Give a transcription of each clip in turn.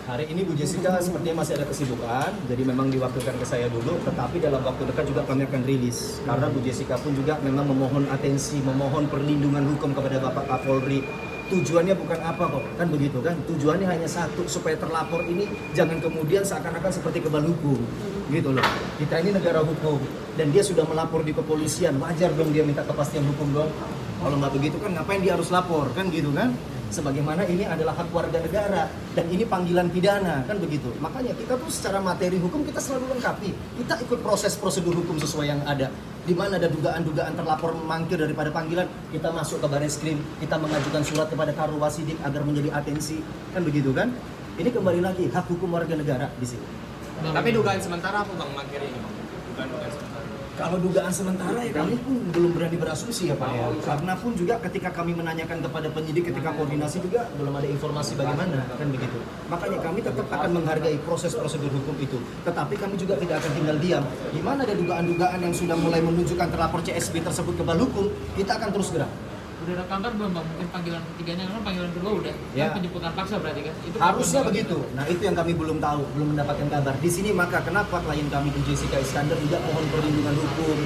Hari ini Bu Jessica sepertinya masih ada kesibukan, jadi memang diwakilkan ke saya dulu, tetapi dalam waktu dekat juga kami akan rilis. Karena Bu Jessica pun juga memang memohon atensi, memohon perlindungan hukum kepada Bapak Kapolri. Tujuannya bukan apa kok, kan begitu kan? Tujuannya hanya satu, supaya terlapor ini jangan kemudian seakan-akan seperti kebal hukum. Gitu loh. Kita ini negara hukum, dan dia sudah melapor di kepolisian, wajar dong dia minta kepastian hukum dong. Kalau nggak begitu kan ngapain dia harus lapor, kan gitu kan? Sebagaimana ini adalah hak warga negara dan ini panggilan pidana, kan begitu. Makanya kita tuh secara materi hukum kita selalu lengkapi. Kita ikut proses prosedur hukum sesuai yang ada. Di mana ada dugaan-dugaan terlapor memangkir daripada panggilan, kita masuk ke Bareskrim, kita mengajukan surat kepada Karo Wasidik agar menjadi atensi, kan begitu kan? Ini kembali lagi hak hukum warga negara di sini. Tapi dugaan sementara apa Bang mangkir ini? Dugaan sementara. Kalau dugaan sementara ya kami pun belum berani berasumsi ya Pak ya. Karena pun juga ketika kami menanyakan kepada penyidik ketika koordinasi juga belum ada informasi bagaimana, kan begitu. Makanya kami tetap akan menghargai proses prosedur hukum itu. Tetapi kami juga tidak akan tinggal diam. Di mana ada dugaan-dugaan yang sudah mulai menunjukkan terlapor CSB tersebut kebal hukum, kita akan terus gerak. Udah ada kabar belum Bang? Mungkin panggilan ketiganya, kan panggilan kedua udah. Ya. Kan penjemputan paksa berarti kan? Itu Harusnya begitu. Nah itu yang kami belum tahu, belum mendapatkan kabar. Di sini maka kenapa klien kami Bu Jessica Iskandar juga mohon perlindungan hukum.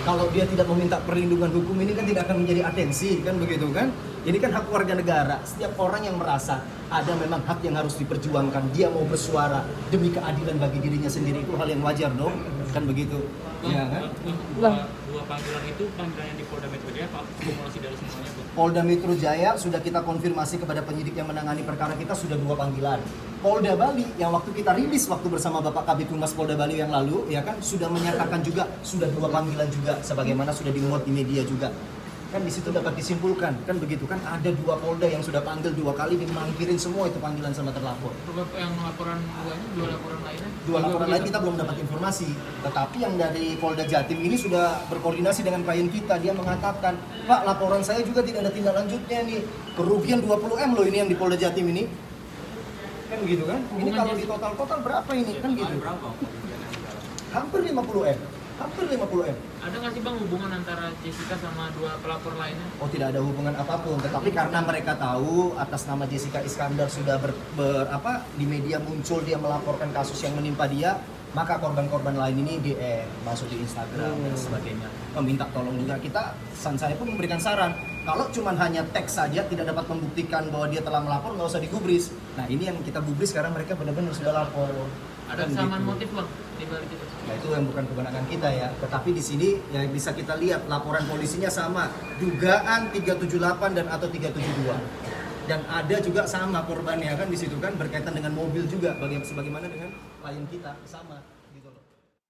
Kalau dia tidak meminta perlindungan hukum ini kan tidak akan menjadi atensi, kan begitu kan? Ini kan hak warga negara. Setiap orang yang merasa ada memang hak yang harus diperjuangkan, dia mau bersuara demi keadilan bagi dirinya sendiri, itu hal yang wajar dong, kan begitu. Iya kan? Dua panggilan itu panggilannya di Polda Metro Jaya, Pak, kumulasi dari semuanya Bang. Polda Metro Jaya sudah kita konfirmasi kepada penyidik yang menangani perkara kita sudah 2 panggilan. Polda Bali yang waktu kita rilis waktu bersama Bapak Kabid Humas Polda Bali yang lalu ya kan sudah menyatakan juga sudah 2 panggilan juga sebagaimana sudah dimuat di media juga. Kan di situ dapat disimpulkan kan begitu kan ada 2 Polda yang sudah panggil 2 kali dimangkirin semua itu panggilan sama terlapor. Yang laporan duanya, 2 laporan lainnya? 2 laporan lain kita belum dapat informasi. Tetapi yang dari Polda Jatim ini sudah berkoordinasi dengan klien kita. Dia mengatakan, Pak laporan saya juga tidak ada tindak lanjutnya nih. Kerugian 20M loh ini yang di Polda Jatim ini. Kan begitu kan? Ini kalau di total berapa ini? Kan gitu. Hampir 50M. Hampir 50M. Ada nggak sih Bang hubungan antara Jessica sama 2 pelapor lainnya? Oh tidak ada hubungan apapun, tetapi karena mereka tahu atas nama Jessica Iskandar sudah di media muncul dia melaporkan kasus yang menimpa dia, maka korban-korban lain ini DM masuk di Instagram dan sebagainya meminta tolong juga. Saya pun memberikan saran kalau cuma hanya teks saja tidak dapat membuktikan bahwa dia telah melapor, nggak usah digubris. Nah ini yang kita gubris sekarang mereka benar-benar sudah lapor. Ada kesamaan motif Bang di balik itu? Nah itu yang bukan kewenangan kita ya, tetapi di sini yang bisa kita lihat laporan polisinya sama, dugaan 378 dan atau 372. Dan ada juga sama korbannya kan di situ kan berkaitan dengan mobil juga, sebagaimana dengan klien kita sama gitu loh.